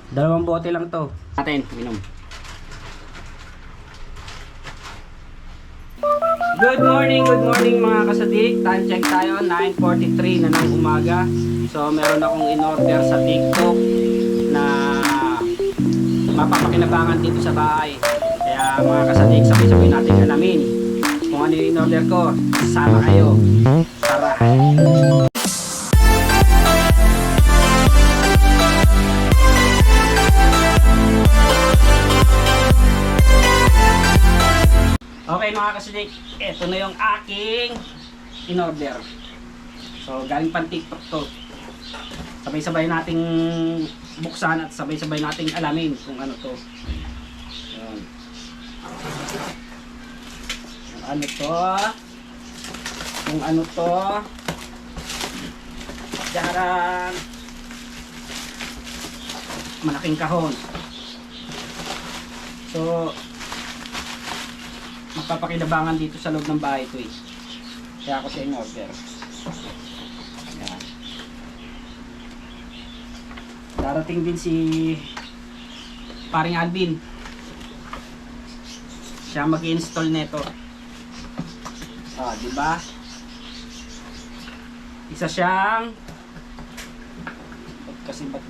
Dalawang bote lang to. Natin, minom. Good morning mga kasadik. Time check tayo, 9:43 na ng umaga. So meron akong in-order sa TikTok na mapapakinabangan dito sa bahay. Kaya mga kasadik, sabay-sabay natin alamin kung ano yung in-order ko. Sama kayo. Tara! Okay mga kasidik, ito na yung aking in-order. So galing pang TikTok to. Sabay-sabay nating buksan at sabay-sabay nating alamin kung ano to. Ayan. Kung ano to. Kung ano to. Diyan. Malaking kahon. So magpapakinabangan dito sa loob ng bahay ito eh. Kaya ako siya in-order. Ayan. Darating din si paring Alvin. Siya mag-install nito. Ah, di ba? Isa siyang kasi ba't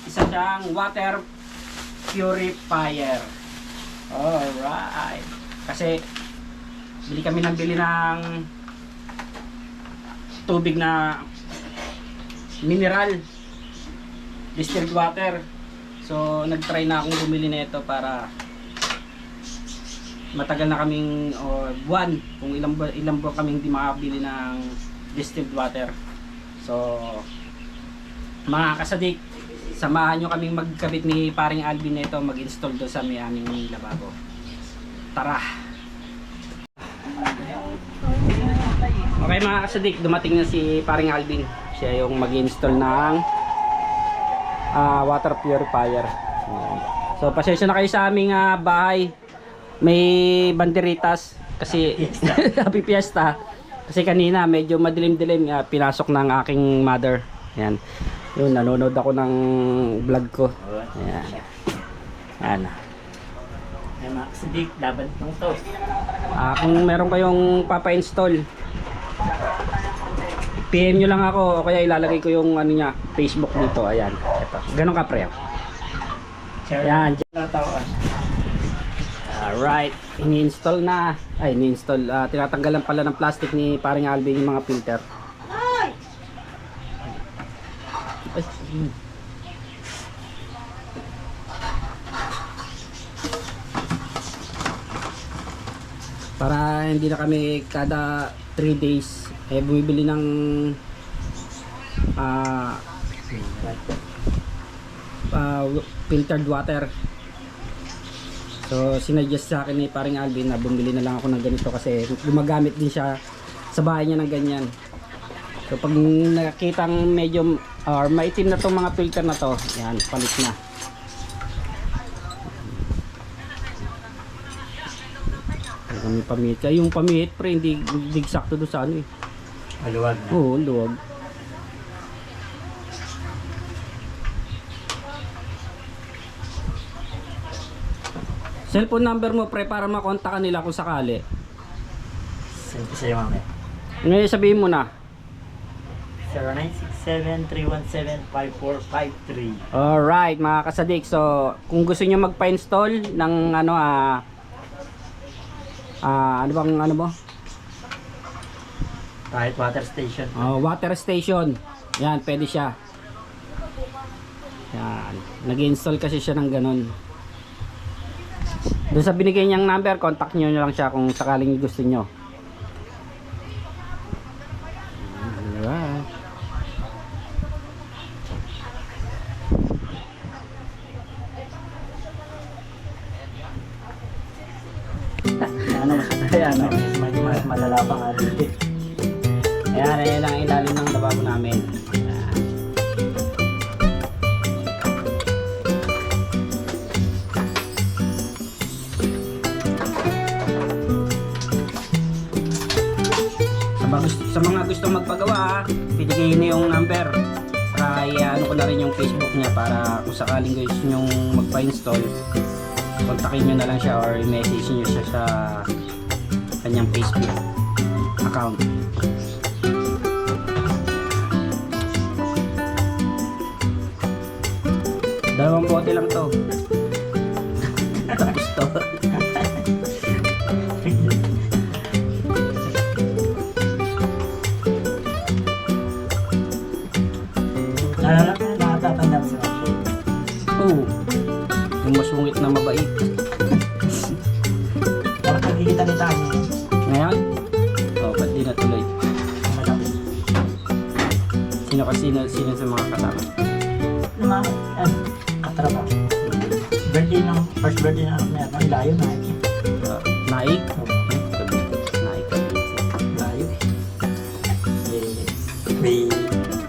isa siyang water purifier. Alright. Kasi bili ng tubig na mineral distilled water. So nagtry na akong bumili nito para matagal na kaming buwan, kung ilang buwan kaming hindi makabili ng distilled water. So mga kasadik, samahan nyo kaming magkabit ni paring Alvin nito, mag-install doon sa may aming lababo. Tara! Okay mga kasadik, dumating na si paring Alvin. Siya yung mag-install ng water purifier. So pasensya na kayo sa aming bahay. May banderitas kasi happy fiesta. Kasi kanina medyo madilim-dilim, pinasok ng aking mother. Yan. Yun, nanonood ako ng vlog ko. Ayan. Ayan. Ay mga kasadik, laban ng to. Kung meron kayong papa-install, PM nyo lang ako o kaya ilalagay ko yung ano niya, Facebook dito. Ayan. Ito. Ganon ka pre. Ayan. Alright. Ini-install na. Ay, ini-install. Tinatanggalan pala ng plastic ni paring Alvin yung mga filter. Para hindi na kami kada 3 days bumibili ng filtered water. So sinuggest sa akin ni paring Alvin na bumili na lang ako ng ganito kasi gumagamit din siya sa bahay niya ng ganyan. So pag nakitang medyo maitim na tong mga filter na to, yan, palit na. Kami pamihit. Kaya yung pamihit pre, hindi eksakto doon sa ano eh. Maluwag na. Oo, luwag. Cellphone number mo pre para makontakan nila kung sakali. Send ko sa'yo mamaya. Ngayon sabihin mo na. 0967-317-5453. Alright mga kasadik, so kung gusto niyo magpa-install ng ano ano mo? Kahit water station. Water station. Yan, pwede siya. Yan, nag-install kasi siya ng ganun. Doon sa binigay niyang number, contact niyo lang siya kung sakaling gusto niyo. Alright. Ayan, Mas malala pa nga dito. ayan, ayan ang ilalim ng lababo namin. magpagawa ha, binigay niyo yung number. Para ano ko na rin yung Facebook niya para kung sakaling gusto nyong magpa-install, kontakin nyo na lang siya or message nyo siya sa kanyang Facebook account. Dalawang bote lang to. Tapos to. Nakatatanda mo sa mga show. Oo. Yung masungit na mabait. Parang pagkikita ni Tami. Ngayon? Oh, ba't di natuloy? Malapit. Sino sa mga kasama? Yung mga katrabaho. Birthday ng, first birthday ng meron. Ang layo na. Naik? Oh, Naik. layo. May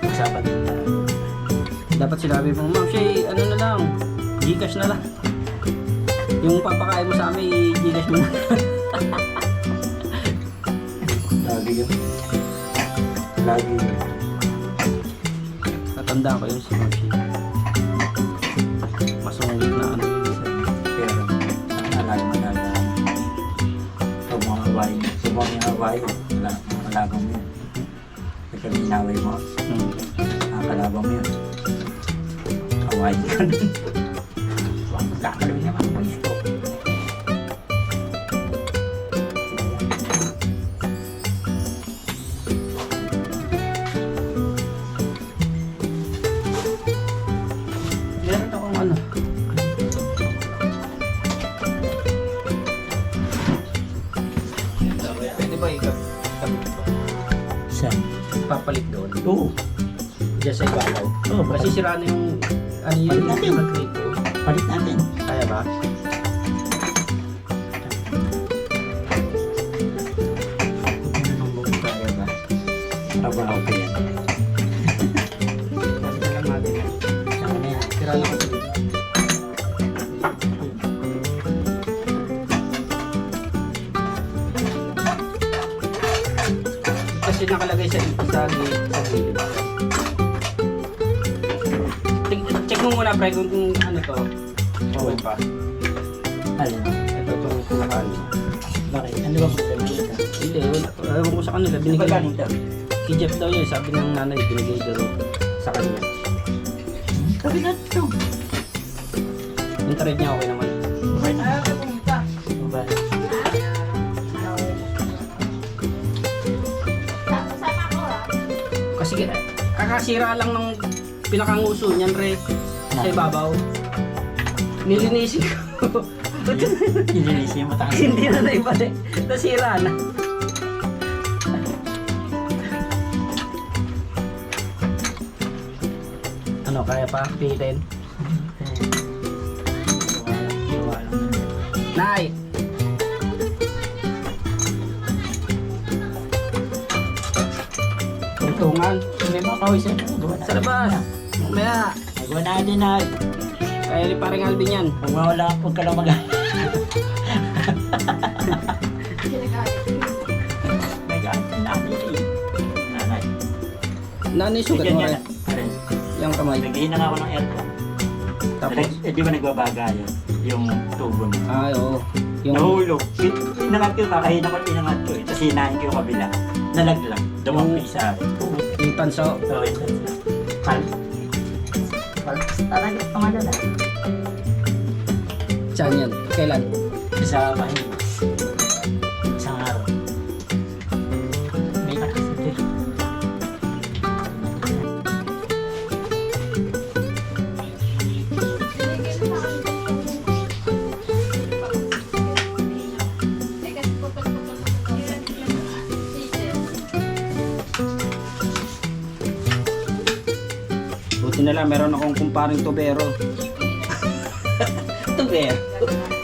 usapan din tayo. Dapat sinabi mo, ma'am, siya, ano na lang, Gcash na lang. Yung papakain mo sa amin, Gcash mo na. Lagi yun. Lagi yun. Natanda ko yun si Ma'am Shea. Masungit na ano yun. Pero, nalagi malaga. Huwag mo ang awayin. Huwag mo ang awayin. Malabang mo yun. Pagka minaway mo, nakakalabang mo yun. Awayin ka nun. Huwag magkakalawin naman ang voice ko. Meron akong ano. Pwede ba ikabit ko? Saan? Papalit doon. Oo. Diyan sa ibabaw. Oo, Kasi sira na yung ano Palit yung natin. magkrito. palit natin. Kaya ba? Kaya ba? Trabaho ko yan. Palitan lang natin yan. Saan na yan? Sira na kasi. Kasi nakalagay sa gilid. Check mo muna pre kung ano to. Okay pa. Alin? Ito itong pinakaano. Bakit? Ano ba problema dito? Hindi, wala. Ewan ko sa kanila. Ano ba Binigay. galing daw? Si Jeff daw yun. Sabi ng nanay, binigay daw sa kanya. Sabi na ito. Yung thread niya okay naman. Okay na. Ba? Kasi kakasira lang ng pinakanguso niyan, re. Sa ibabaw. Nilinisin ko. Ilinisin mo tayo. Hindi na naibalik. Nasira na. Ano, kaya pa? Pitin? Nay! Tuntungan. May mga kawisan na. Sa labas. Mamaya. Nagawa natin na. Kaya ni parang Alvin yan. Huwag mawala, huwag ka lang mag- Nag-aatin namin eh. Nanay. Nanay, sugat mo rin. Arin. Yung kamay. Nag-iin na nga ako ng aircon. Tapos, Di ba nagbabaga yun? Yung tubo niya. ay, oo. Yung, Nahulog. Inangat ko, kakahina ko inangat ko eh. Tapos hinahin ko yung kabila. Nalaglag. Dumampi sa akin. yung tanso. So, ito. Pal. Talaga pangalala. Saan yan? Kailan? Sa mahinis. Isang araw. May nakasit eh. Buti na lang, meron akong kumparing tubero. Tubero?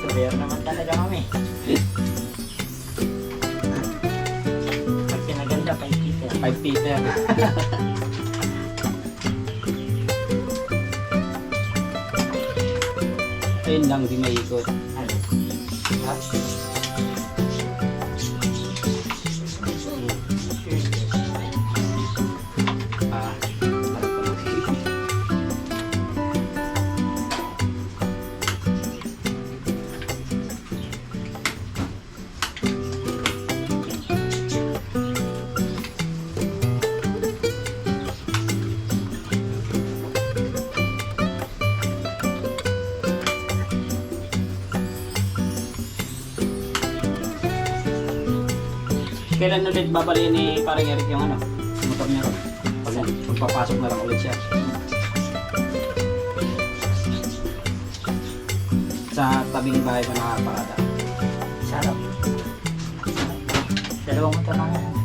Sabihan naman talaga kami. Pag pinaganda, 5 feet. 5 Peter. Ayun lang, di maikot. Ano? Ha? Kailan ulit babalik ni parang Eric yung ano? Motor niya ron. Pagpapasok na lang ulit siya. Sa tabing bahay ko nakaparada. Sarap. Dalawang motor na yan.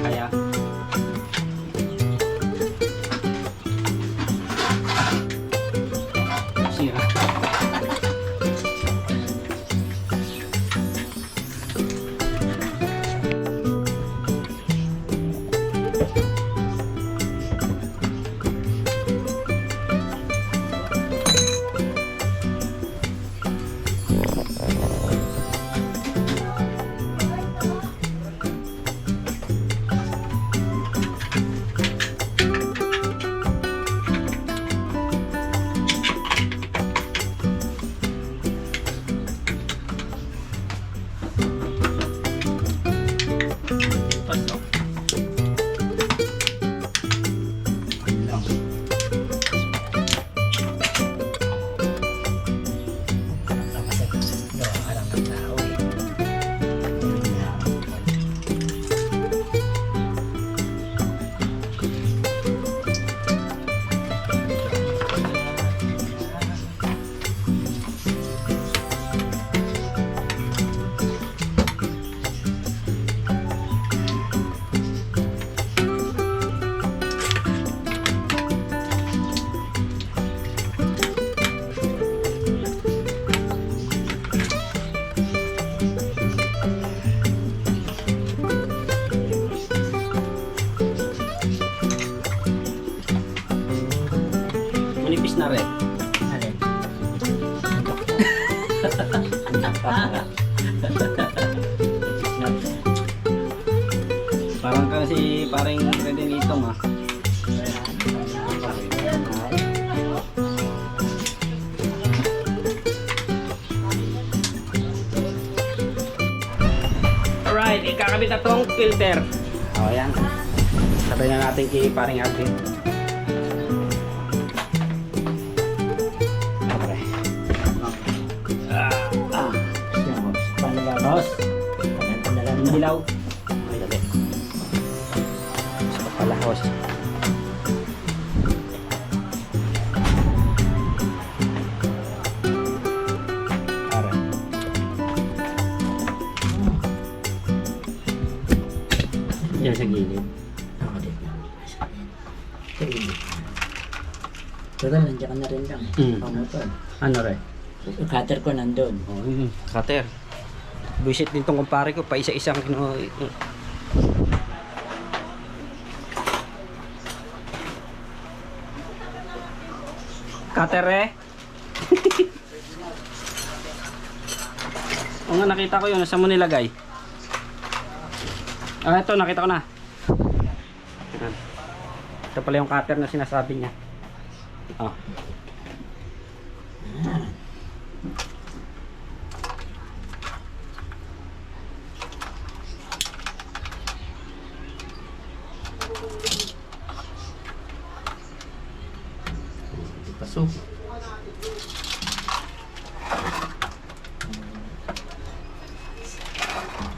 Kaya sira. Pasok. Gawa ka lang ng tao eh. Manipis na rin. Alin? Parang kasi parang pwede nito ma. Alright, ikakabit na tong filter. O yan. Sabay na natin kay paring Alvin. Okay. Paano ba? Boss, Ganito na lang. yung dilaw. Ay, dali. Gusto pala, boss. Para. Yan sa gilid. Ako din. Sige. Total, nandiyan ka na rin lang. Pamotor. Ano rin? Yung cutter ko nandun. Oh, yun. Cutter. Buisit din tong kumpare ko, pa isa-isang kino. Cutter eh. O nga, nakita ko yun. Saan mo nilagay? Ah, ito, nakita ko na. Yan. Ito pala yung cutter na sinasabi niya. Oh. Pasok.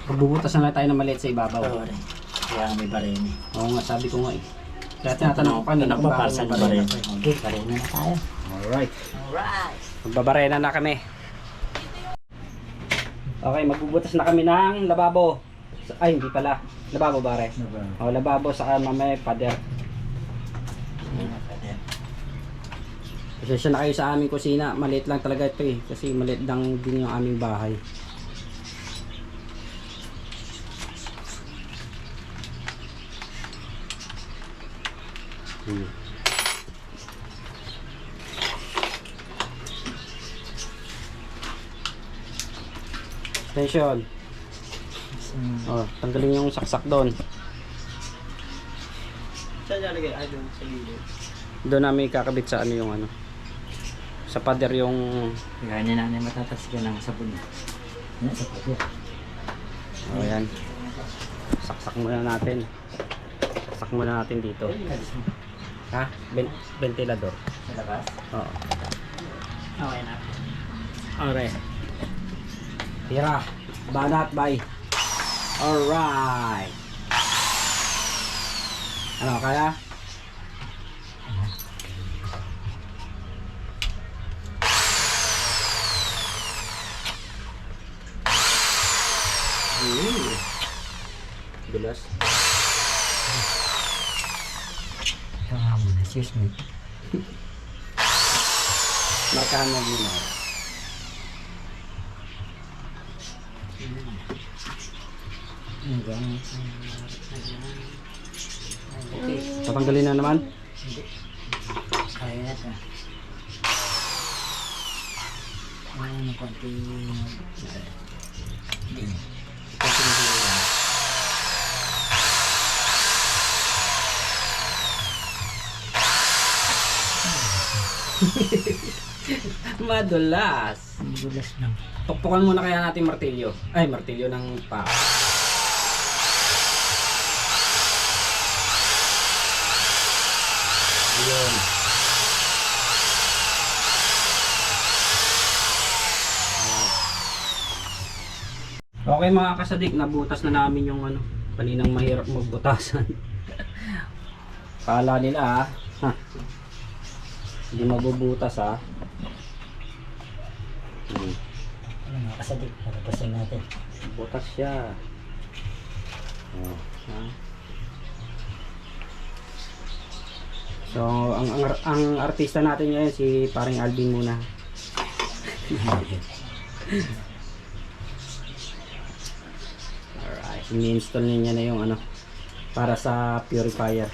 Magbubutas na lang tayo ng maliit sa ibabaw. Oo rin. Kaya may barene. Oo nga, sabi ko nga eh. Kaya tinatanong ko kanina Anak mo, para saan barena. barene? Okay, barene na tayo. Alright. Alright. Magbabarena na kami. Okay, magbubutas na kami ng lababo. Ay, hindi pala. Lababo bare. O, lababo sa mamay pader. Pasensya na kayo sa aming kusina. Maliit lang talaga ito eh. Kasi maliit lang din yung aming bahay. Extension. Oh, tanggalin yung saksak doon. Saan nalagay? Ah, doon sa gilid. Doon namin ikakabit sa ano yung ano. Sa pader yung Kaya niya nanay matatas ka ng sabon. Yan, sa pader. oh yan. Saksak muna natin. Saksak muna natin dito. Ha? Ventilador. Sa labas? Oo. Okay na. Alright. Tira. Banat bay. Alright. Ano kaya? Bilas. Ito nga muna, excuse me. Markahan mo muna. Okay. Tatanggalin na naman. Kaya na ito. Ano, konti. Madulas. Madulas lang. Tukpukan muna kaya natin martilyo. Ay, martilyo ng pa. Ayun. Okay mga kasadik, nabutas na namin yung ano. Kaninang mahirap magbutasan. Kala nila ha. Hindi mabubutas ha. Ano mga kasadik, patapasin natin. Butas siya. Oh, ha? So, ang artista natin ngayon si paring Alvin muna. Alright, ini-install niya na yung ano para sa purifier.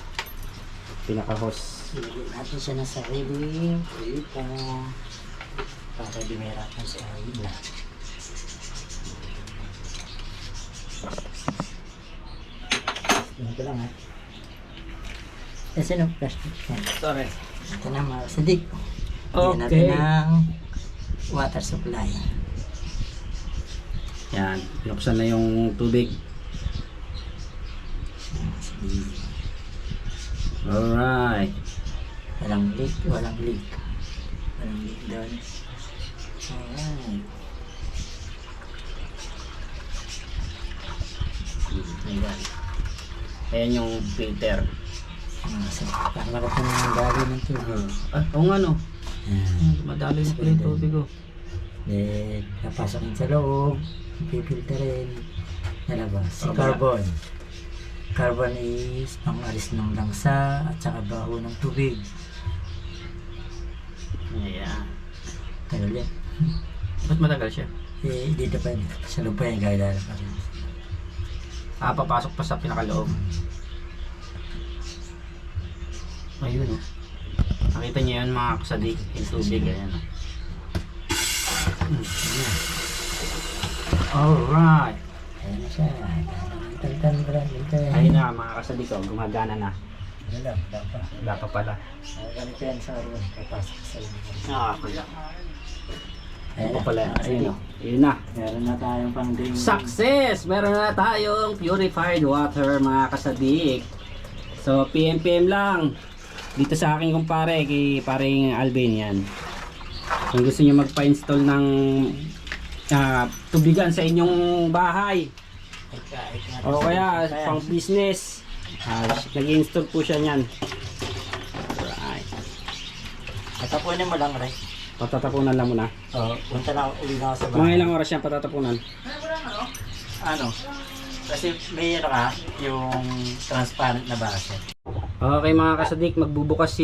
Pinaka-hose. Ilagay natin siya na sa reading. Para dimerakan sa iba. Ito lang ha. Kasi no, plastic. Sorry. Ito na mga kasadik. Okay. Natin ng water supply. Yan, binuksan na yung tubig. Alright. Walang leak, walang leak. Walang leak doon. Alright. Ayan. Ayan yung filter. Para makapun ng gali ng tubig. Oo nga no. Yan. Madali na pala yung tubig oh. Then, napasok yun sa loob. Pipilterin. Nalabas. Si Tama. carbon. Carbon is pangalis ng langsa at saka baho ng tubig. Ayan. Tagal yan. Ba't matagal siya? Eh, dito pa yun. Sa loob pa yung gaya pa rin. Papasok pa sa pinakaloob. Ayun oh. Nakita niyo yan mga kasadik. Yung tubig. Ayan oh. Alright. Ayan na siya. Ayun na mga kasadik oh. Gumagana na. Ano lang, pa. Wala pa pala. Ganito yan sa room. Papasok sa inyo. Wala. Ayan Ano na. pala? Ayun oh. Ayun na. Meron na tayong pang drink. Success! Meron na tayong purified water mga kasadik. So PM lang dito sa aking kumpare kay paring Alvin yan. Kung gusto niyo magpa-install ng tubigan sa inyong bahay o kaya pang business, nag-install po siya niyan. Alright. Tatapunin mo lang, Ray. Patatapunan lang muna. Oo, punta na uli na ako sa Mga bahay. ilang oras yan patatapunan? Ano? Kasi may ano ka, yung transparent na base. Okay mga kasadik, magbubutas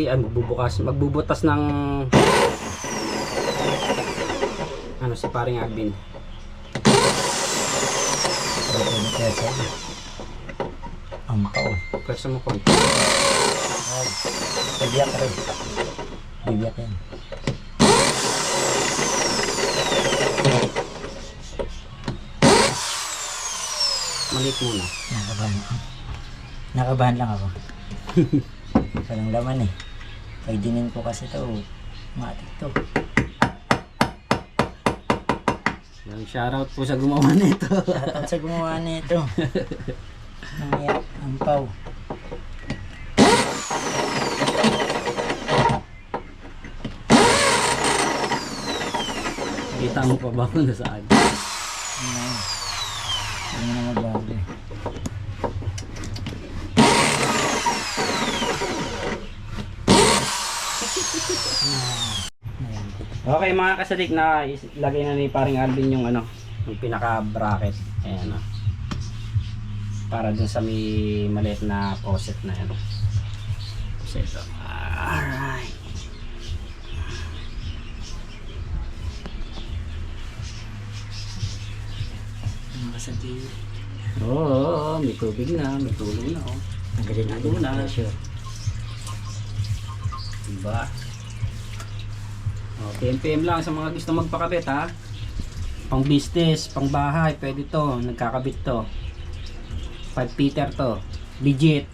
ng ano si paring Alvin. Ang pao. Pwesa mo konti. Ay, bibiyak rin. Bibiyak yan. Maliit muna. Nakabahan lang ako. Walang laman eh. Pag dinin ko kasi ito, matik to. Yung shoutout po sa gumawa nito. Shoutout sa gumawa nito. Ang pau. Kita mo pa ba kung nasaan? Ano na magbago eh. Okay mga kasadik, na lagay na ni paring Alvin yung ano, yung pinaka bracket. Ayan o. Para dun sa may maliit na faucet na yan. Faucet. Alright. Ang kasadi. Oo, may tubig na, may tulong na. Oh. Tanggalin natin Una. ang pressure. Diba? O, PMPM lang sa mga gusto magpakabit ha. Pang business, pang bahay, pwede to. Nagkakabit to. 5 Peter to. Legit.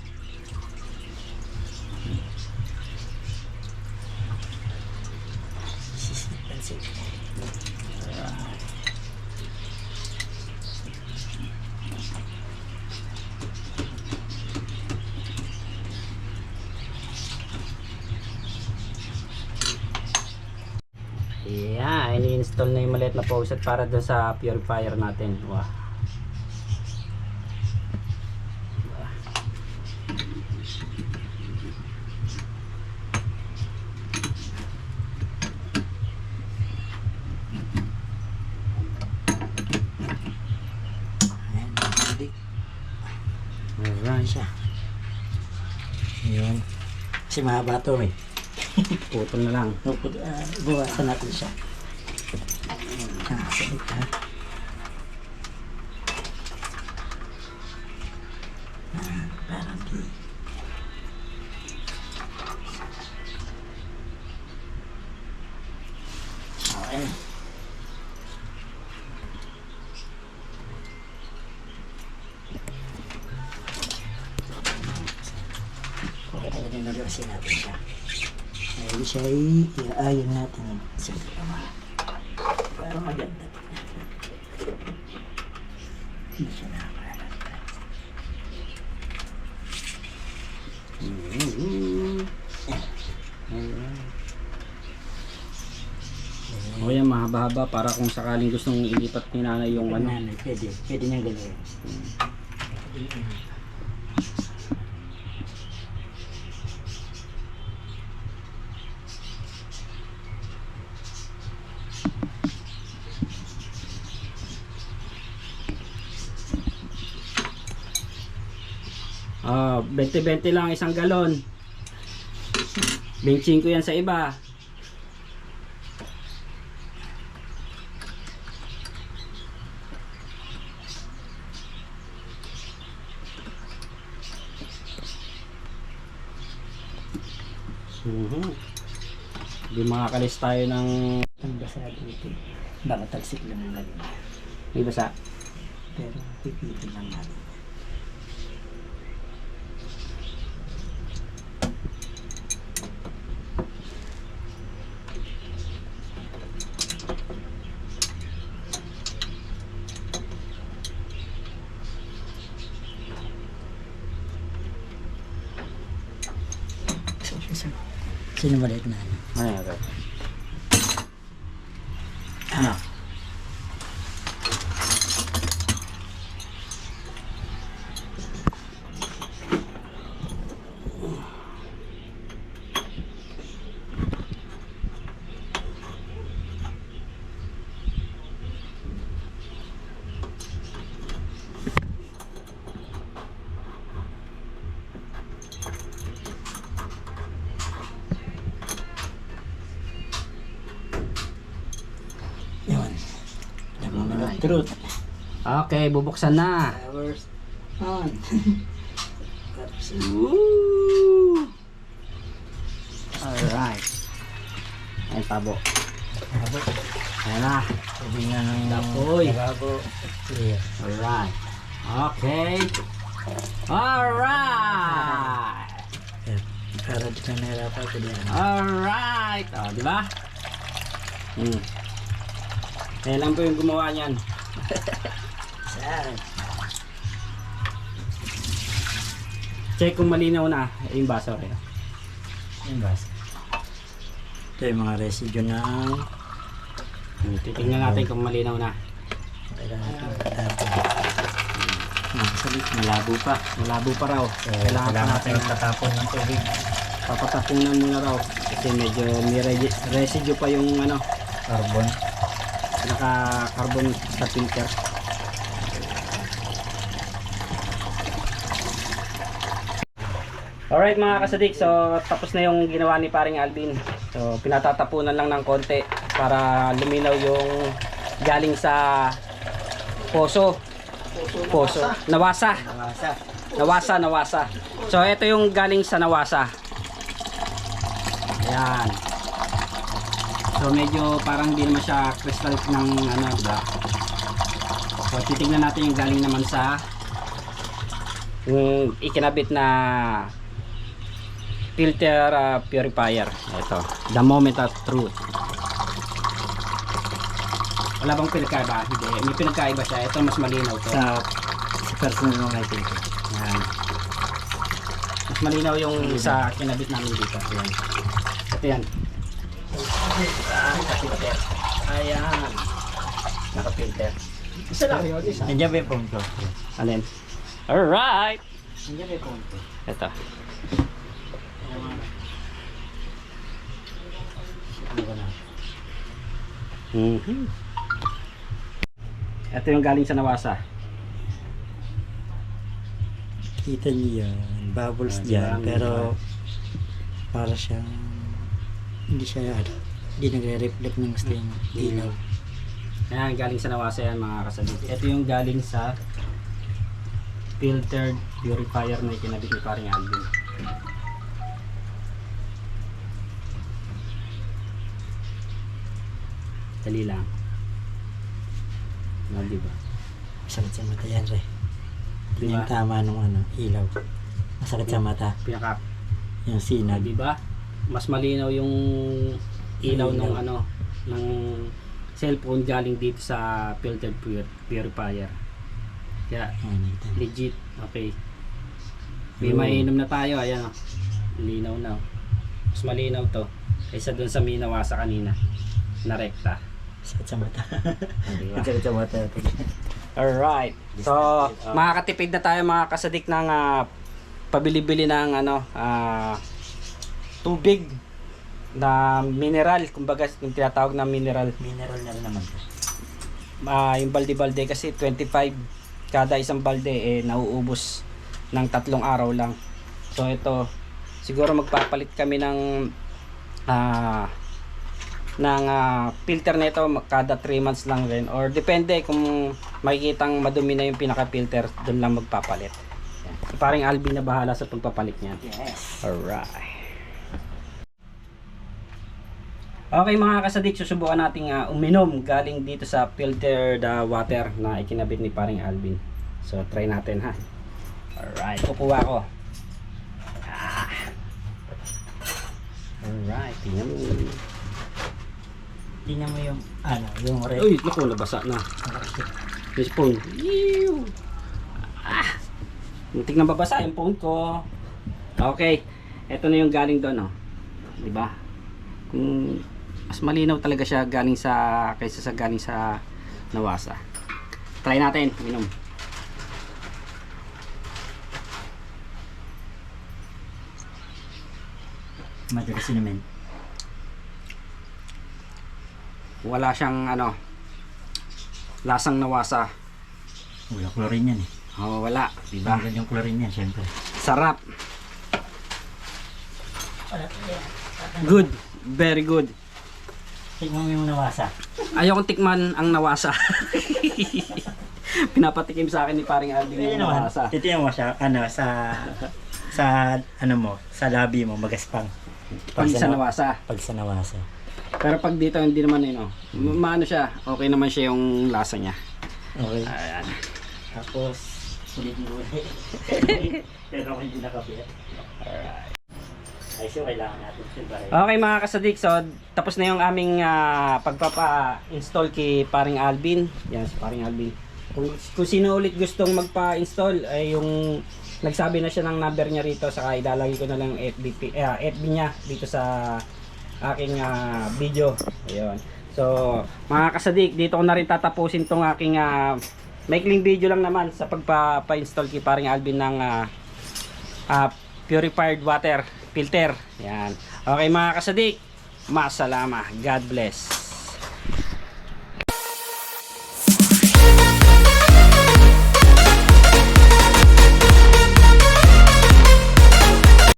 Yeah, ini-install na yung maliit na faucet para doon sa purifier natin. Wow. Ayan, kasadi. Alright. Siya. Yun. Kasi mahaba to eh. Putol na lang. Buwasan natin siya. Salit ha. Parang di. Okay. Okay, talagang nagawasin natin siya. Ay, siya ay iaayon natin sa kama. Para maganda. Hindi siya nakakalala. O yan, mahaba-haba para kung sakaling gustong ilipat ni nanay yung ano. Nanay, pwede niyang gawin. Ah, 20-20 lang isang galon. Benching ko yan sa iba. Hindi makakalis tayo ng Ang basa dito. Baka talsik lang ang galing. may basa. Pero pipitin lang natin. Sino maliit na ano? Ano yan? Ano? Yun. Truth. Okay, bubuksan na. Hours on. Woo! Alright. Ayan, tabo. Ayan na. Sabi nga ng Dapoy. bago. Clear. Alright. Okay. Alright. Para di ka nahirapan ko diyan. Alright. O, di ba? Kaya lang po yung gumawa niyan. Saan? Check kung malinaw na yung baso rin. Yung basa. Ito yung mga residue ng Titingnan natin kung malinaw na. kailangan natin. Malabo pa. Malabo pa raw. Kailangan pa natin tatapon ng tubig. Papatapunan muna raw. Kasi medyo may residue pa yung ano, Carbon. naka-carbon sa filter. Alright mga kasadik, so tapos na yung ginawa ni paring Alvin. So pinatatapunan lang ng konti para luminaw yung galing sa poso. Nawasa. Nawasa. So ito yung galing sa nawasa. Ayan. So medyo parang hindi naman siya crystal ng ano, diba? So titingnan natin yung galing naman sa yung ikinabit na filter purifier. Ito, the moment of truth. Wala bang pinagkaiba? Hindi, may pinagkaiba siya. Ito mas malinaw to. Sa personal ng item ko. Ayan. Mas malinaw yung sa kinabit namin dito. Ayan. Ito yan. Naka-filter. Ayan. Naka-filter. Isa lang yun, isa. Nandiyan ba yung phone ko? Alin? Alright! Nandiyan ba yung phone ko? Ito. Ito yung galing sa nawasa. Kita niyo yan. Bubbles diba? dyan. Pero para siyang hindi siya hindi nagre-reflect ng gusto yung ilaw. Ayan, galing sa nawasa yan mga kasabit. Ito yung galing sa filtered purifier na ikinabit ni paring Alvin. Dali lang. No, diba? Masakit sa mata yan, Re. Hindi Diba? yung tama nung ano, ilaw. Masakit sa mata. Pinaka, Yung sinag. diba? Mas malinaw yung ilaw ng ano, ng cellphone galing dito sa filtered purifier. Kaya, legit. Okay. May mainom na tayo. Ayan o. Linaw na. Mas malinaw to. Kaysa dun sa minawasa kanina. Na rekta. Masakit sa mata. Diba? Masakit sa mata. Alright. So, makakatipid na tayo mga kasadik ng pabili-bili ng ano, tubig na mineral. Kumbaga, yung tinatawag na mineral. Mineral na rin naman. Yung balde-balde kasi 25 kada isang balde nauubos ng 3 araw lang. So ito siguro magpapalit kami ng filter nito kada 3 months lang rin or depende kung makikitang madumi na yung pinaka filter, doon lang magpapalit. Yan. So, parang Alvin na bahala sa pagpapalit niyan. Yes. Alright. Okay mga kasadik, susubukan nating uminom galing dito sa filtered water na ikinabit ni paring Alvin. So try natin ha. Alright, kukuha ko. Alright, tingnan mo. Tingnan mo yung ano, yung red. Uy, naku, nabasa na. Yung phone. Muntik na babasa yung phone ko. Okay, eto na yung galing doon, oh. Diba? Kung mas malinaw talaga siya galing sa kaysa sa galing sa nawasa. Try natin, inom. Madalas naman. Wala siyang ano lasang nawasa. Wala chlorine yan eh. Oh, wala, diba? Diba? Yung chlorine yan, syempre. Sarap. Good, very good. Tingnan mo yung nawasa. Ayaw kong tikman ang nawasa. Pinapatikim sa akin ni paring Alvin Ayun yung naman. nawasa. Titingnan mo siya, ano, sa ano mo, sa labi mo, magaspang. Pag sa nawasa. Pag sa nawasa. Pero pag dito hindi naman yun, oh. Maano siya, okay naman siya yung lasa niya. Okay. Ayan. Tapos, Ulit. Pero ako hindi nakapit. Alright. Ay, so kailangan natin silver. Okay mga kasadik, so tapos na yung aming pagpapa-install kay paring Alvin. Yan si paring Alvin. Kung sino ulit gustong magpa-install ay yung nagsabi na siya ng number niya rito, saka ilalagay ko na lang FB niya dito sa aking video. Ayun. So mga kasadik, dito ko na rin tatapusin tong aking maikling video lang naman sa pagpapa-install kay paring Alvin ng purified water filter. Yan. Okay mga kasadik, masalama. God bless.